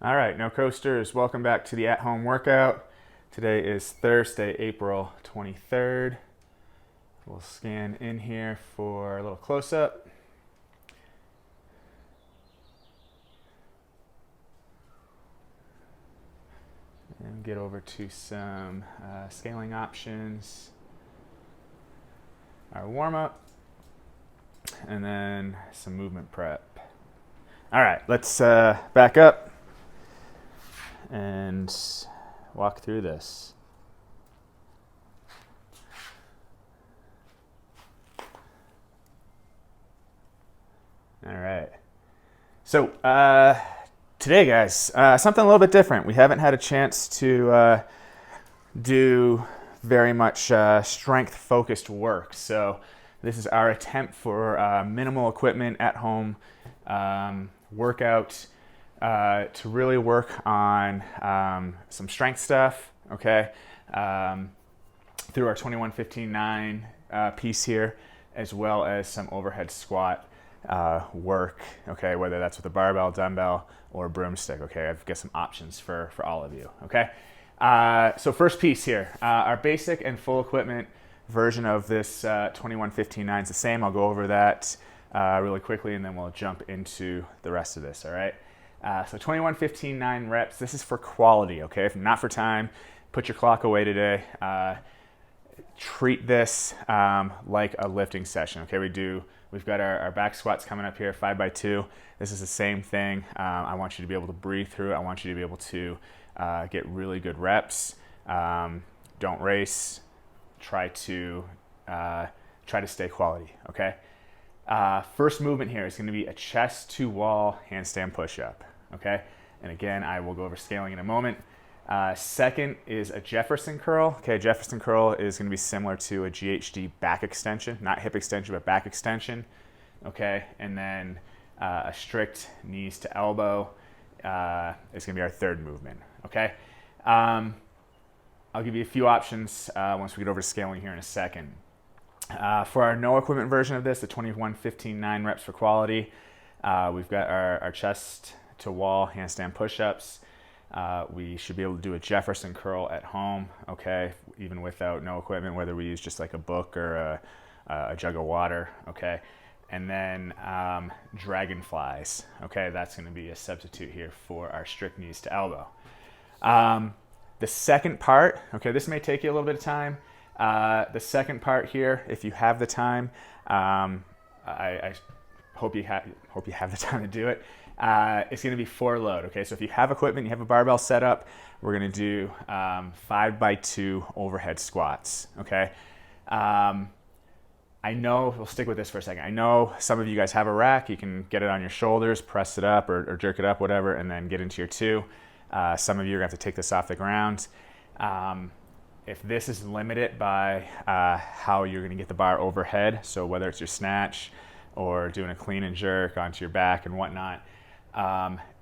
All right, no coasters, welcome back to the at-home workout. Today is Thursday, April 23rd. We'll scan in here for a little close-up. And get over to some scaling options. Our warm-up. And then some movement prep. All right, let's back up and walk through this. All right. So today, guys, something a little bit different. We haven't had a chance to do very much strength-focused work. So this is our attempt for minimal equipment at home workout to really work on some strength stuff, okay, through our 21-15-9 piece here, as well as some overhead squat work, okay, whether that's with a barbell, dumbbell, or broomstick, okay. I've got some options for all of you, okay. So first piece here, our basic and full equipment version of this 21-15-9 is the same. I'll go over that really quickly, and then we'll jump into the rest of this, all right? So 21-15-9 reps, this is for quality, okay? If not for time, put your clock away today. Treat this like a lifting session, okay? We've got our back squats coming up here, 5x2. This is the same thing. I want you to be able to breathe through it. I want you to be able to get really good reps. Don't race. Try to stay quality, okay? First movement here is going to be a chest to wall handstand push-up, okay? And again, I will go over scaling in a moment. Second is a Jefferson curl. Okay, Jefferson curl is going to be similar to a GHD back extension, not hip extension, but back extension, okay? And then a strict knees to elbow is going to be our third movement, okay? I'll give you a few options once we get over to scaling here in a second. For our no equipment version of this, the 21-15-9 reps for quality, we've got our chest to wall handstand push-ups. We should be able to do a Jefferson curl at home, okay, even without no equipment, whether we use just like a book or a jug of water, okay. And then dragonflies, okay, that's going to be a substitute here for our strict knees to elbow. The second part, okay, this may take you a little bit of time. The second part here, if you have the time, I hope you have the time to do it. It's going to be 4 load, okay? So if you have equipment, you have a barbell set up, we're going to do 5x2 overhead squats, okay? I know, we'll stick with this for a second. I know some of you guys have a rack. You can get it on your shoulders, press it up or jerk it up, whatever, and then get into your 2. Some of you are going to have to take this off the ground. If this is limited by how you're going to get the bar overhead, so whether it's your snatch or doing a clean and jerk onto your back and whatnot,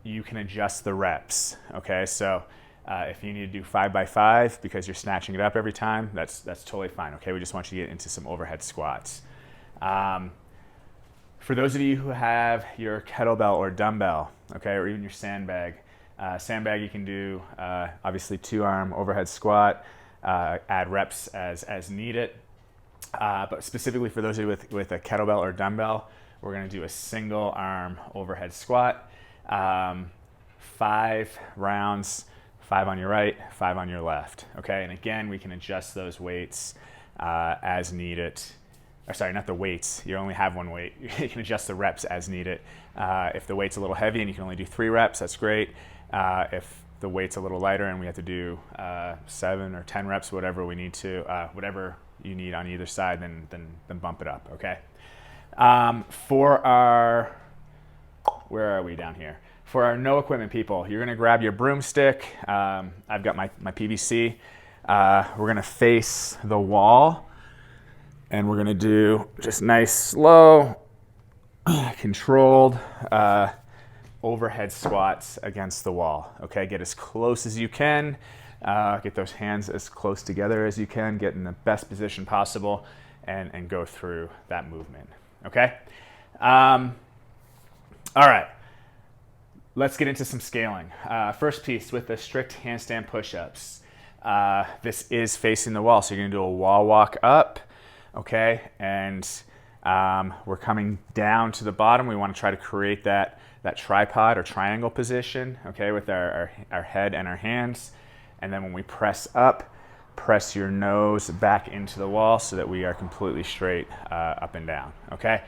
you can adjust the reps, okay? So if you need to do 5x5 because you're snatching it up every time, that's totally fine, okay? We just want you to get into some overhead squats. For those of you who have your kettlebell or dumbbell, okay, or even your sandbag, you can do obviously 2-arm overhead squat, add reps as needed. But specifically for those of you with a kettlebell or dumbbell, we're going to do a single arm overhead squat, 5 rounds, 5 on your right, 5 on your left, okay? And again, we can adjust those weights as needed. Or sorry, not the weights. You only have one weight. You can adjust the reps as needed. If the weight's a little heavy and you can only do 3 reps, that's great. If the weight's a little lighter and we have to do 7 or 10 reps, whatever we need to, whatever you need on either side, then bump it up, okay? For our, where are we down here? For our no equipment people, you're gonna grab your broomstick. I've got my PVC. We're gonna face the wall and we're gonna do just nice, slow, controlled overhead squats against the wall, okay? Get as close as you can. Get those hands as close together as you can. Get in the best position possible and go through that movement, okay? All right. let's get into some scaling. First piece with the strict handstand push-ups. This is facing the wall, so you're gonna do a wall walk up, okay? And we're coming down to the bottom. We wanna try to create that tripod or triangle position, okay, with our head and our hands. And then when we press up, press your nose back into the wall so that we are completely straight up and down, okay?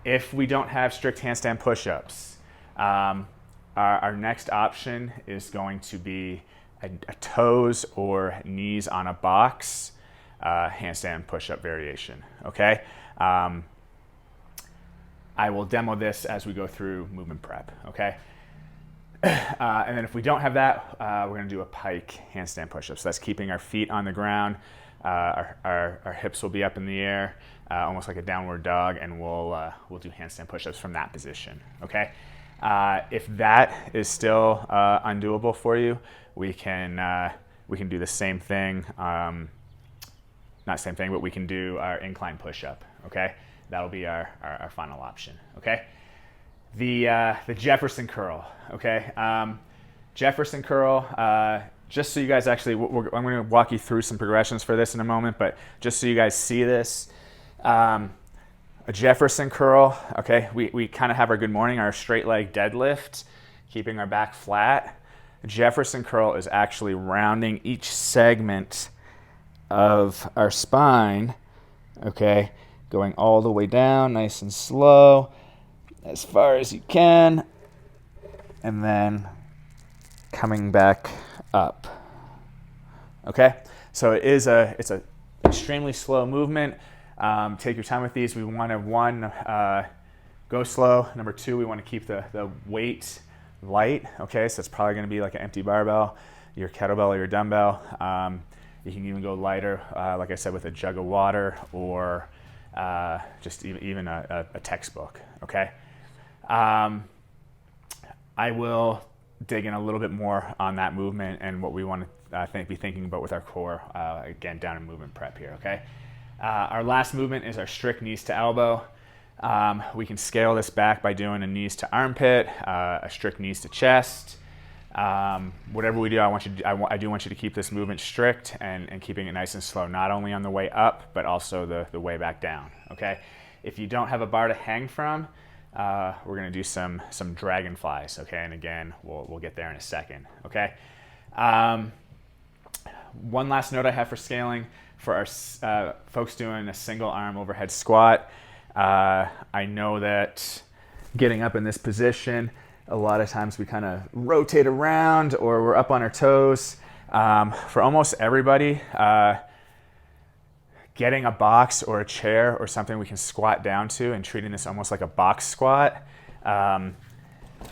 If we don't have strict handstand push-ups, our next option is going to be a toes or knees on a box handstand push-up variation, okay? I will demo this as we go through movement prep, okay? And then if we don't have that, we're gonna do a pike handstand push-up. So that's keeping our feet on the ground. Our hips will be up in the air, almost like a downward dog, and we'll do handstand push-ups from that position, okay? If that is still undoable for you, we can do the same thing, not same thing, but we can do our incline push-up, okay? That'll be our final option, okay? The Jefferson curl, okay? Jefferson curl, just so you guys actually, I'm gonna walk you through some progressions for this in a moment, but just so you guys see this, a Jefferson curl, okay? We kind of have our good morning, our straight leg deadlift, keeping our back flat. A Jefferson curl is actually rounding each segment of our spine, okay? Going all the way down, nice and slow, as far as you can, and then coming back up. Okay, so it's a extremely slow movement. Take your time with these. We want to, one, go slow. Number two, we want to keep the weight light. Okay, so it's probably going to be like an empty barbell, your kettlebell or your dumbbell. You can even go lighter, like I said, with a jug of water or just even a textbook, okay? I will dig in a little bit more on that movement and what we want to be thinking about with our core, again, down in movement prep here, okay? Our last movement is our strict knees to elbow. We can scale this back by doing a knees to armpit, a strict knees to chest. Whatever we do, I do want you to keep this movement strict and keeping it nice and slow, not only on the way up, but also the way back down, okay? If you don't have a bar to hang from, we're gonna do some dragonflies, okay? And again, we'll get there in a second, okay? One last note I have for scaling, for our folks doing a single arm overhead squat, I know that getting up in this position, a lot of times we kind of rotate around or we're up on our toes. For almost everybody, getting a box or a chair or something we can squat down to and treating this almost like a box squat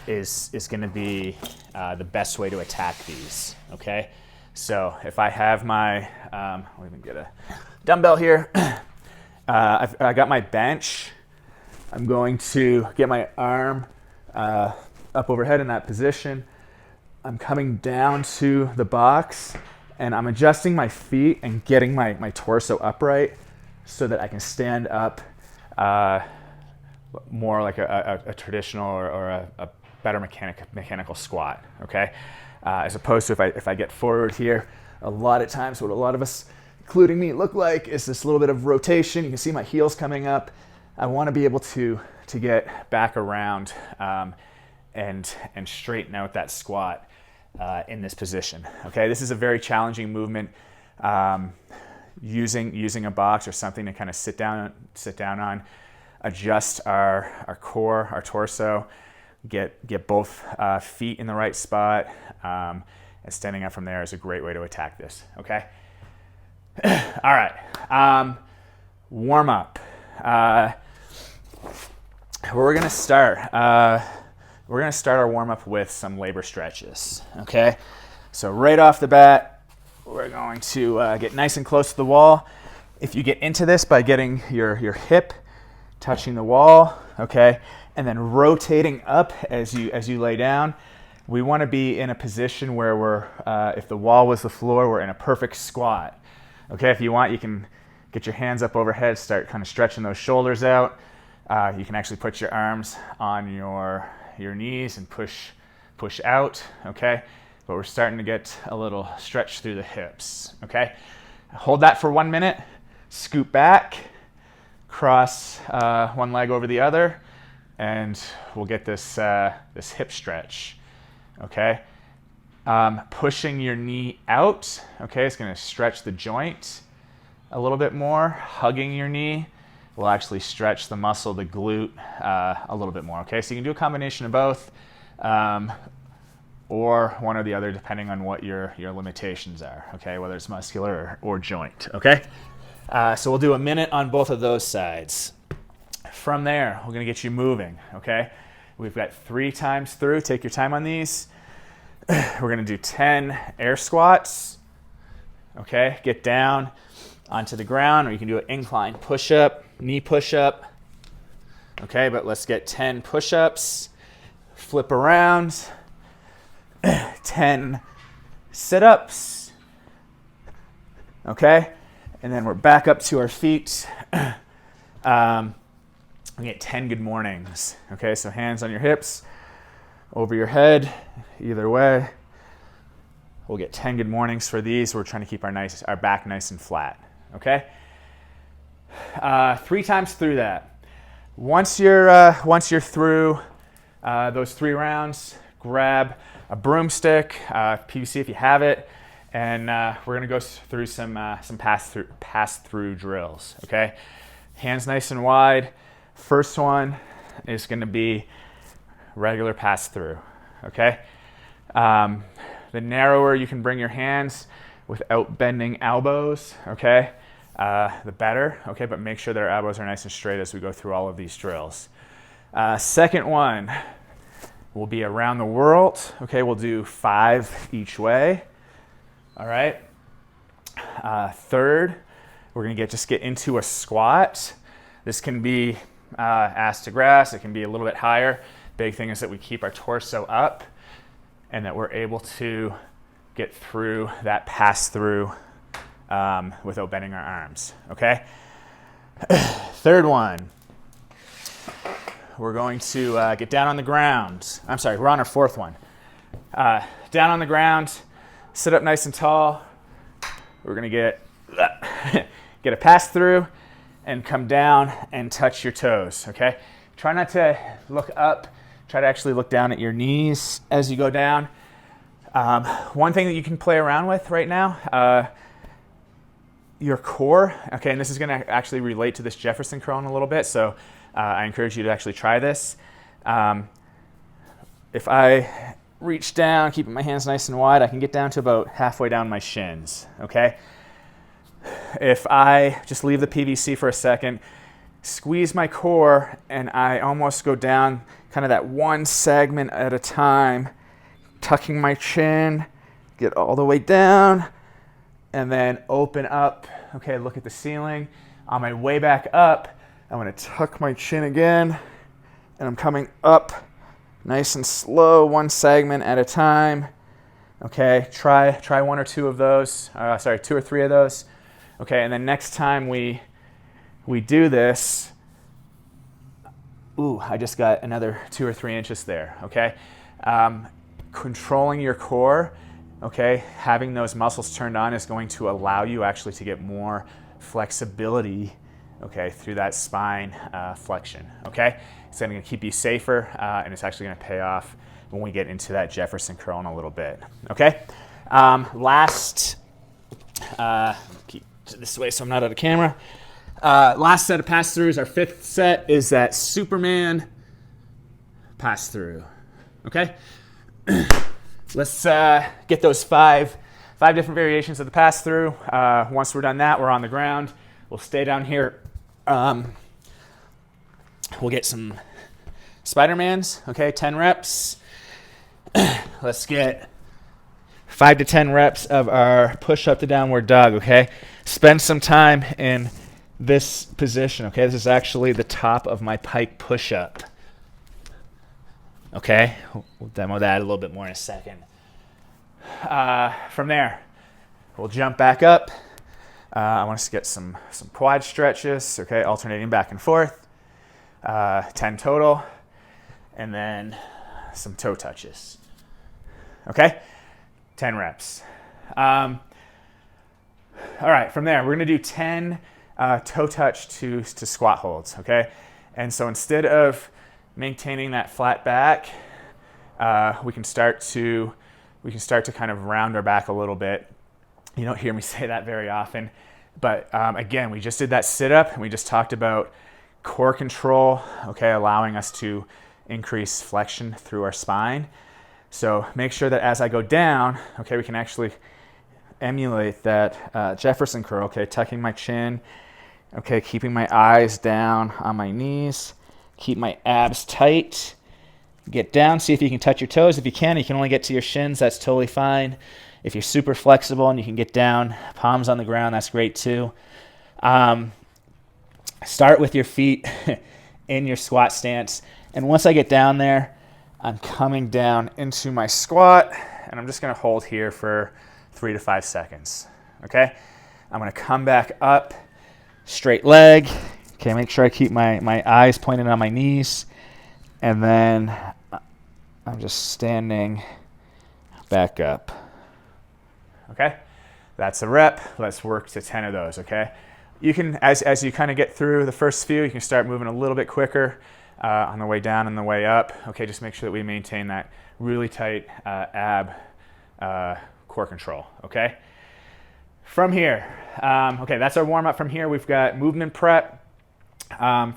is going to be the best way to attack these, okay? So if I have my, I'll even get a dumbbell here. I got my bench. I'm going to get my arm up overhead in that position. I'm coming down to the box and I'm adjusting my feet and getting my torso upright so that I can stand up more like a traditional or a better mechanical squat, okay? As opposed to if I get forward here, a lot of times what a lot of us, including me, look like is this little bit of rotation. You can see my heels coming up. I want to be able to get back around and straighten out that squat in this position. Okay, this is a very challenging movement. Using a box or something to kind of sit down on, adjust our core, our torso, get both feet in the right spot, and standing up from there is a great way to attack this. Okay. All right. Warm up. We're gonna start our warm up with some labor stretches. Okay. So right off the bat, we're going to get nice and close to the wall. If you get into this by getting your hip touching the wall, okay, and then rotating up as you lay down, we want to be in a position where we're, if the wall was the floor, we're in a perfect squat. Okay, if you want, you can get your hands up overhead, start kind of stretching those shoulders out. You can actually put your arms on your knees and push push out, okay? But we're starting to get a little stretch through the hips, okay? Hold that for 1 minute, scoot back, cross one leg over the other, and we'll get this, this hip stretch, okay? Pushing your knee out, okay, it's gonna stretch the joint a little bit more. Hugging your knee will actually stretch the muscle, the glute, a little bit more, okay? So you can do a combination of both, or one or the other, depending on what your limitations are, okay? Whether it's muscular or joint, okay? So we'll do a minute on both of those sides. From there, we're gonna get you moving, okay? We've got 3 times through. Take your time on these. We're gonna do 10 air squats, okay? Get down onto the ground, or you can do an incline push-up, knee push-up, okay? But let's get 10 push-ups, flip around, 10 sit-ups, okay? And then we're back up to our feet. We get 10 good mornings, okay? So hands on your hips, over your head, either way. We'll get 10 good mornings for these. We're trying to keep our back nice and flat, okay? 3 times through that. Once you're through those 3 rounds, grab a broomstick, PVC if you have it, and we're gonna go through some pass-through drills, okay? Hands nice and wide. First one is gonna be regular pass-through, okay? The narrower you can bring your hands without bending elbows, okay, the better, okay? But make sure that our elbows are nice and straight as we go through all of these drills. Second one will be around the world, okay? We'll do 5 each way, all right? Third, we're gonna just get into a squat. This can be ass to grass. It can be a little bit higher. Big thing is that we keep our torso up and that we're able to get through that pass through without bending our arms, okay? Third one, we're going to get down on the ground. I'm sorry, we're on our fourth one. Down on the ground, sit up nice and tall. We're gonna get a pass through and come down and touch your toes, okay? Try not to look up. Try to actually look down at your knees as you go down. One thing that you can play around with right now, your core, okay, and this is gonna actually relate to this Jefferson curl in a little bit, so I encourage you to actually try this. If I reach down, keeping my hands nice and wide, I can get down to about halfway down my shins, okay? If I just leave the PVC for a second, squeeze my core, and I almost go down kind of that one segment at a time, tucking my chin, get all the way down, and then open up, okay, look at the ceiling. On my way back up, I'm gonna tuck my chin again, and I'm coming up nice and slow, one segment at a time. Okay, try 1 or 2 of those, 2 or 3 of those. Okay, and then next time we do this, ooh, I just got another 2 or 3 inches there, okay? Controlling your core, okay, having those muscles turned on is going to allow you actually to get more flexibility, okay, through that spine flexion, okay? It's gonna keep you safer, and it's actually gonna pay off when we get into that Jefferson curl in a little bit, okay? Keep it this way so I'm not out of camera. Last set of pass-throughs, our 5th set, is that Superman pass-through, okay? Let's get those 5 different variations of the pass-through. Once we're done that, we're on the ground. We'll stay down here. We'll get some Spider-Mans, okay, 10 reps. Let's get 5 to 10 reps of our push-up to downward dog, okay? Spend some time in this position, okay? This is actually the top of my pike push-up, okay? We'll demo that a little bit more in a second. From there, we'll jump back up. I want us to get some quad stretches, okay? Alternating back and forth. 10 total. And then some toe touches, okay? 10 reps. All right, from there, we're gonna do 10 toe touch to squat holds, okay? And so instead of maintaining that flat back, we can start to kind of round our back a little bit. You don't hear me say that very often, but again, we just did that sit-up and we just talked about core control, okay, allowing us to increase flexion through our spine. So make sure that as I go down, okay, we can actually emulate that Jefferson curl, okay, tucking my chin, okay, keeping my eyes down on my knees, keep my abs tight, get down, see if you can touch your toes. If you can only get to your shins, that's totally fine. If you're super flexible and you can get down, palms on the ground, that's great too. Start with your feet in your squat stance. And once I get down there, I'm coming down into my squat, and I'm just gonna hold here for 3 to 5 seconds, okay? I'm gonna come back up, straight leg. Okay, make sure I keep my eyes pointed on my knees. And then I'm just standing back up. Okay, that's a rep. Let's work to 10 of those, okay? You can, as you kind of get through the first few, you can start moving a little bit quicker on the way down and the way up. Okay, just make sure that we maintain that really tight ab core control, okay? From here, okay, that's our warm-up. From here, we've got movement prep.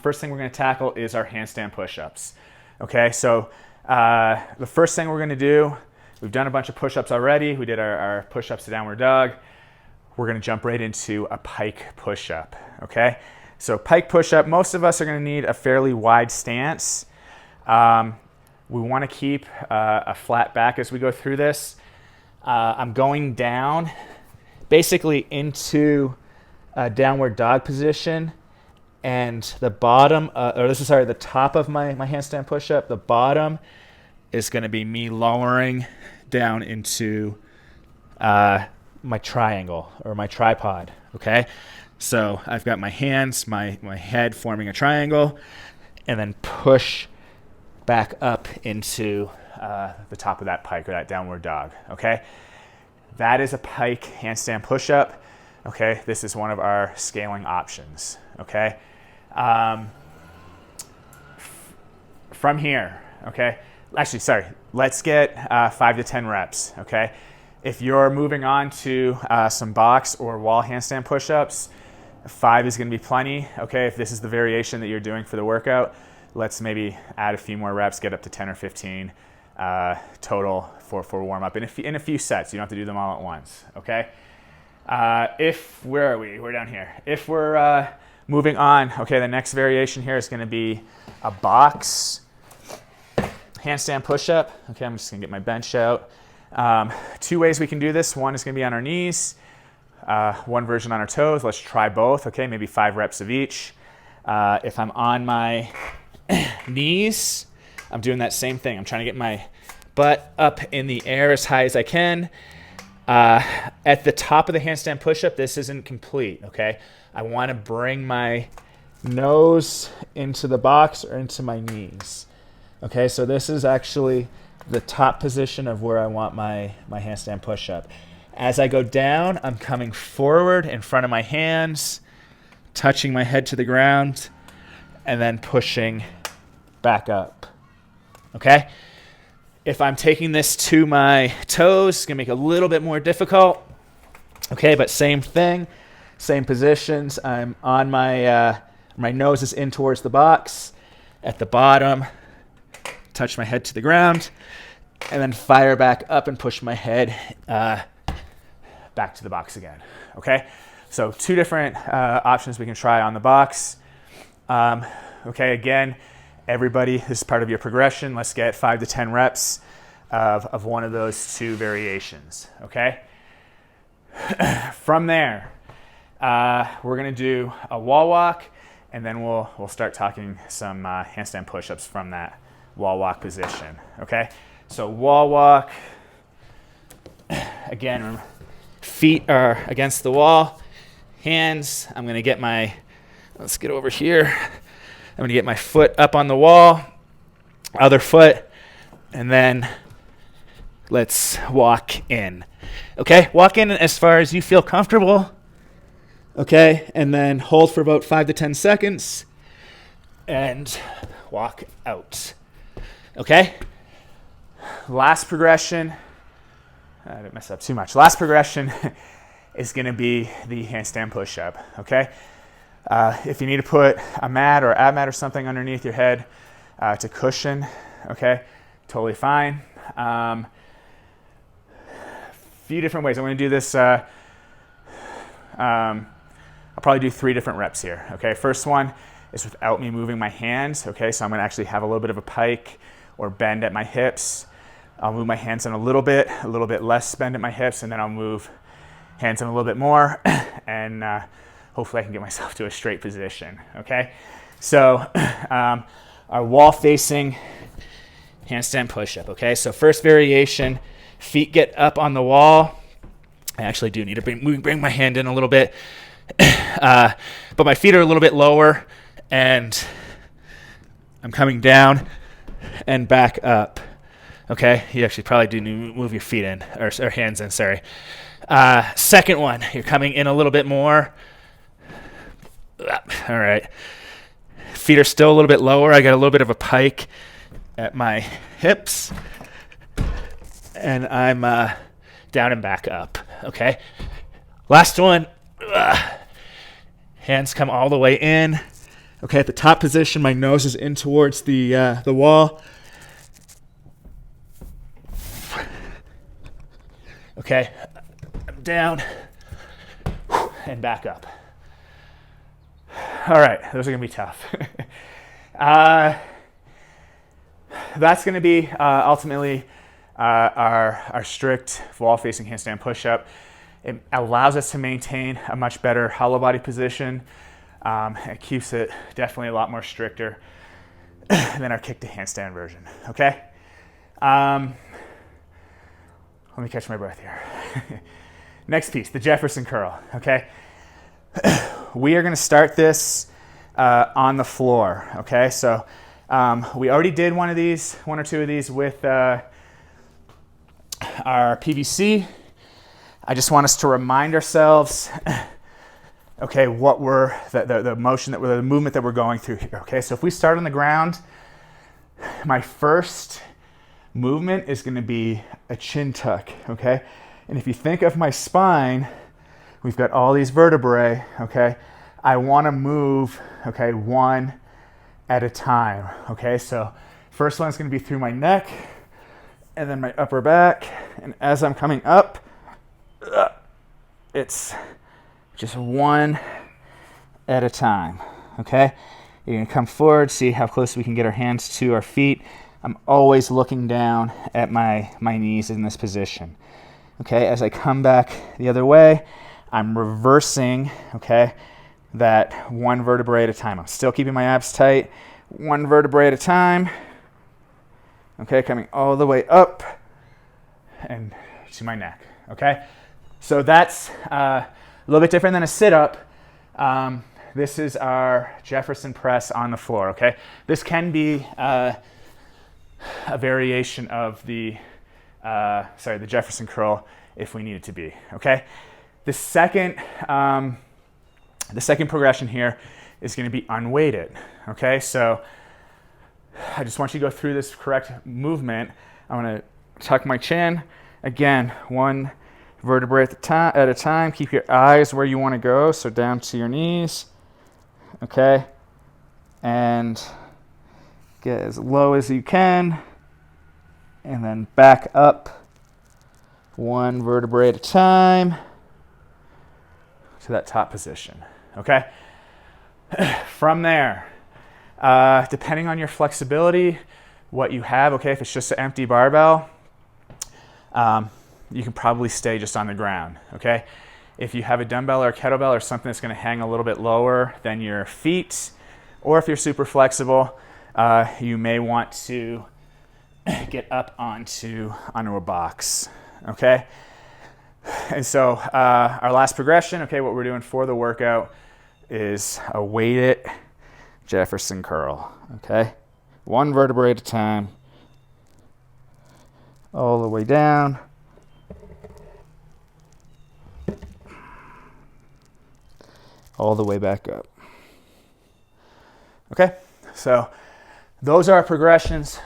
First thing we're gonna tackle is our handstand push-ups. Okay, so the first thing we're gonna do, we've done a bunch of push-ups already. We did our push-ups to downward dog. We're gonna jump right into a pike push-up, okay? So pike push-up, most of us are gonna need a fairly wide stance. We wanna keep a flat back as we go through this. I'm going down basically into a downward dog position, and the bottom, the top of my handstand push-up, the bottom is going to be me lowering down into my triangle or my tripod, okay? So I've got my hands, my head forming a triangle, and then push back up into the top of that pike or that downward dog, okay? That is a pike handstand push-up, okay? This is one of our scaling options, okay? From here, okay? Actually, sorry, let's get 5 to 10 reps, okay? If you're moving on to some box or wall handstand push-ups, 5 is gonna be plenty, okay? If this is the variation that you're doing for the workout, let's maybe add a few more reps, get up to 10 or 15 total for warm-up in a few sets. You don't have to do them all at once, okay? Where are we? We're down here. If we're moving on, okay, the next variation here is gonna be a box handstand push-up. Okay, I'm just gonna get my bench out. 2 ways we can do this. One is gonna be on our knees, one version on our toes. Let's try both, okay, maybe 5 reps of each. If I'm on my knees, I'm doing that same thing. I'm trying to get my butt up in the air as high as I can. At the top of the handstand push-up, this isn't complete, okay? I wanna bring my nose into the box or into my knees. Okay, so this is actually the top position of where I want my handstand push-up. As I go down, I'm coming forward in front of my hands, touching my head to the ground, and then pushing back up, okay? If I'm taking this to my toes, it's gonna make it a little bit more difficult, okay, but same thing, same positions. I'm on my nose is in towards the box. At the bottom, touch my head to the ground, and then fire back up and push my head back to the box again, okay? So 2 different options we can try on the box. Okay, again, everybody, this is part of your progression. Let's get 5 to 10 reps of one of those 2 variations, okay? From there, we're gonna do a wall walk, and then we'll start talking some handstand push-ups from that wall walk position, okay? So wall walk, again, feet are against the wall, hands, I'm gonna get let's get over here. I'm gonna get my foot up on the wall, other foot, and then let's walk in. Okay, walk in as far as you feel comfortable. Okay, and then hold for about 5 to 10 seconds and walk out. Okay, last progression. I didn't mess up too much. Last progression is going to be the handstand push-up. Okay, if you need to put a mat or ab mat or something underneath your head to cushion, okay, totally fine. Few different ways. I'm going to do this. I'll probably do 3 different reps here. Okay, first one is without me moving my hands. Okay, so I'm going to actually have a little bit of a pike or bend at my hips. I'll move my hands in a little bit less bend at my hips, and then I'll move hands in a little bit more, and hopefully I can get myself to a straight position. Okay, so our wall-facing handstand push-up. Okay, so first variation, feet get up on the wall. I actually do need to bring my hand in a little bit, but my feet are a little bit lower, and I'm coming down and back up. Okay, you actually probably do need to move your feet in, or hands in, sorry. Second one, you're coming in a little bit more. All right. Feet are still a little bit lower. I got a little bit of a pike at my hips, and I'm down and back up. Okay. Last one. Hands come all the way in. Okay, at the top position, my nose is in towards the wall. Okay, I'm down and back up. All right, those are gonna be tough. That's gonna be ultimately our strict wall-facing handstand push-up. It allows us to maintain a much better hollow body position. It keeps it definitely a lot more stricter than our kick to handstand version, okay? Let me catch my breath here. Next piece, the Jefferson curl, okay? We are gonna start this on the floor, okay? So we already did one or two of these with our PVC. I just want us to remind ourselves, okay, what we're, the movement that we're going through here, okay? So if we start on the ground, my first movement is going to be a chin tuck, okay? And if you think of my spine, we've got all these vertebrae, okay? I want to move, okay, one at a time, okay? So first one's going to be through my neck and then my upper back. And as I'm coming up, it's just one at a time, okay? You're going to come forward, see how close we can get our hands to our feet. I'm always looking down at my knees in this position. Okay, as I come back the other way, I'm reversing, okay, that one vertebrae at a time. I'm still keeping my abs tight, one vertebrae at a time. Okay, coming all the way up and to my neck, okay? So that's a little bit different than a sit-up. This is our Jefferson press on the floor, okay? This can be a variation of the Jefferson curl if we need it to be, okay? The second progression here is going to be unweighted, okay? So I just want you to go through this correct movement. I'm going to tuck my chin. Again, one vertebrae at a time. Keep your eyes where you want to go, so down to your knees, okay? And get as low as you can, and then back up one vertebrae at a time to that top position, okay? From there, depending on your flexibility, what you have, okay, if it's just an empty barbell, you can probably stay just on the ground, okay? If you have a dumbbell or a kettlebell or something that's going to hang a little bit lower than your feet, or if you're super flexible, you may want to get up onto a box, okay? And so our last progression, okay, what we're doing for the workout is a weighted Jefferson curl, okay? One vertebrae at a time, all the way down. All the way back up. Okay, so those are our progressions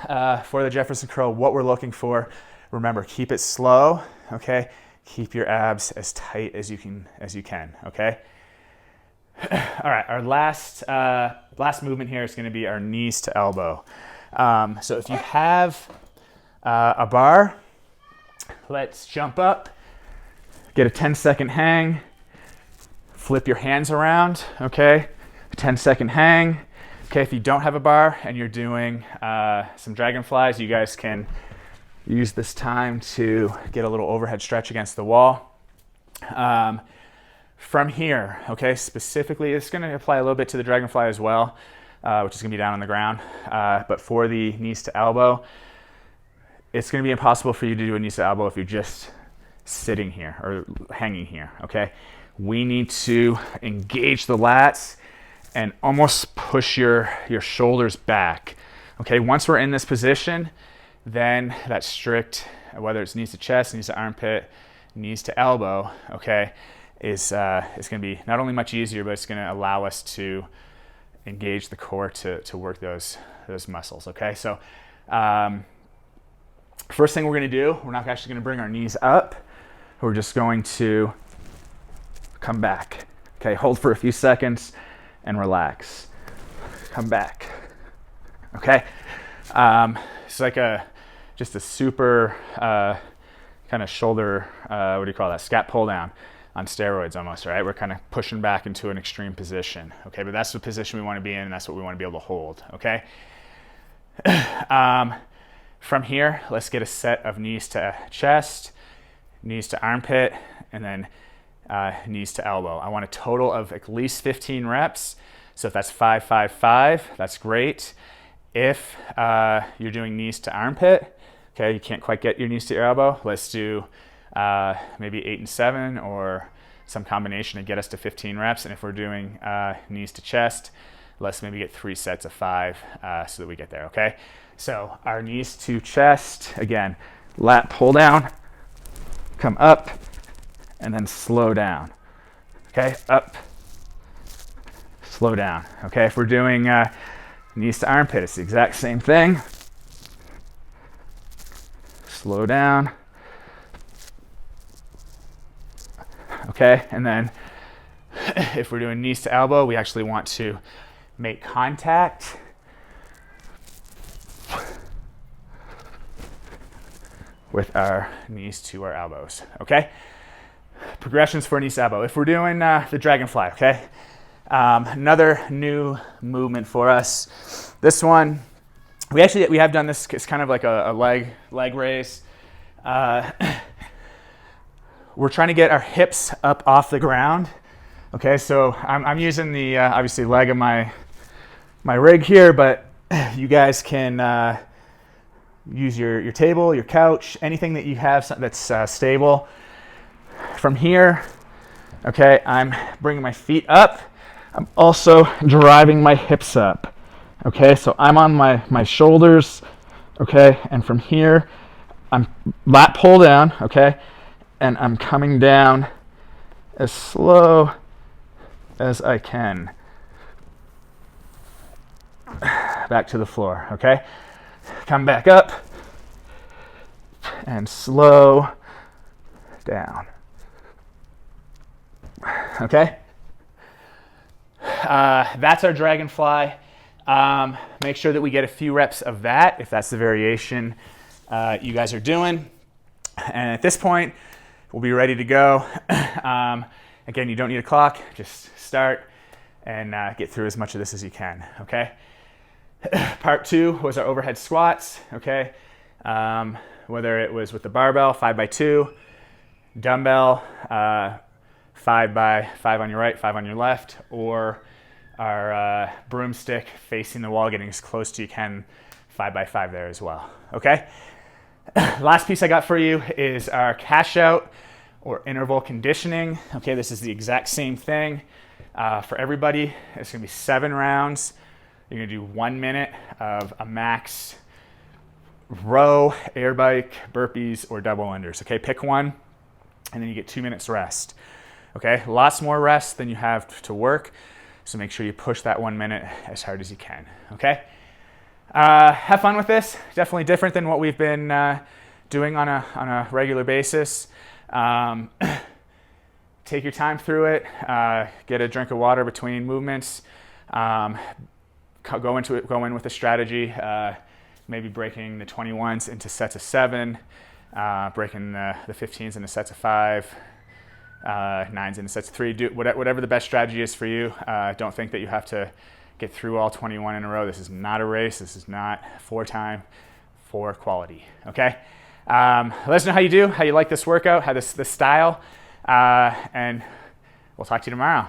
for the Jefferson curl, what we're looking for. Remember, keep it slow, okay? Keep your abs as tight as you can, okay? All right, our last movement here is gonna be our knees to elbow. So if you have a bar, let's jump up, get a 10-second hang, flip your hands around, okay? 10-second hang. Okay, if you don't have a bar and you're doing some dragonflies, you guys can use this time to get a little overhead stretch against the wall. From here, okay, specifically, it's gonna apply a little bit to the dragonfly as well, which is gonna be down on the ground. But for the knees to elbow, it's gonna be impossible for you to do a knees to elbow if you're just sitting here or hanging here, okay? We need to engage the lats and almost push your shoulders back. Okay, once we're in this position, then that strict, whether it's knees to chest, knees to armpit, knees to elbow, okay, is gonna be not only much easier, but it's gonna allow us to engage the core to work those muscles, okay? So first thing we're gonna do, we're not actually gonna bring our knees up, we're just going to come back. Okay, hold for a few seconds and relax. Come back. Okay, it's like just a super kind of shoulder, what do you call that? Scat pull down on steroids almost, right? We're kind of pushing back into an extreme position. Okay, but that's the position we want to be in, and that's what we want to be able to hold. Okay. From here, let's get a set of knees to chest, knees to armpit, and then knees to elbow. I want a total of at least 15 reps. So if that's 5, 5, 5, that's great. If you're doing knees to armpit, okay, you can't quite get your knees to your elbow, let's do maybe 8 and 7 or some combination to get us to 15 reps. And if we're doing knees to chest, let's maybe get 3 sets of 5 so that we get there, okay? So our knees to chest, again, lat pull down, come up, and then slow down. Okay, up, slow down. Okay, if we're doing knees to armpit, it's the exact same thing. Slow down. Okay, and then if we're doing knees to elbow, we actually want to make contact. With our knees to our elbows, okay? Progressions for knees to elbow. If we're doing the dragonfly, okay? Another new movement for us. This one, we have done this. It's kind of like a leg raise. We're trying to get our hips up off the ground. Okay, so I'm using the obviously leg of my rig here, but you guys can use your table, your couch, anything that you have that's stable. From here, okay, I'm bringing my feet up. I'm also driving my hips up. Okay, so I'm on my shoulders, okay, and from here, I'm lat pull down, okay, and I'm coming down as slow as I can. Back to the floor, okay? Come back up and slow down. Okay? That's our dragonfly. Make sure that we get a few reps of that if that's the variation you guys are doing. And at this point, we'll be ready to go. Again, you don't need a clock. Just start and get through as much of this as you can, okay? Part 2 was our overhead squats, okay? Whether it was with the barbell, 5x2, dumbbell, 5x5 on your right, 5 on your left, or our broomstick facing the wall, getting as close to you can, 5x5 there as well, okay? Last piece I got for you is our cash out or interval conditioning. Okay, this is the exact same thing for everybody. It's gonna be 7 rounds. You're gonna do 1 minute of a max row, air bike, burpees, or double unders. Okay, pick one, and then you get 2 minutes rest. Okay, lots more rest than you have to work, so make sure you push that 1 minute as hard as you can. Okay, have fun with this. Definitely different than what we've been doing on a regular basis. Take your time through it. Get a drink of water between movements. Go in with a strategy. Maybe breaking the 21s into sets of 7, breaking the 15s into sets of 5, 9s into sets of 3. Do whatever the best strategy is for you. Don't think that you have to get through all 21 in a row. This is not a race. This is not for time, for quality. Okay. Let us know how you do, how you like this workout, how this style, and we'll talk to you tomorrow.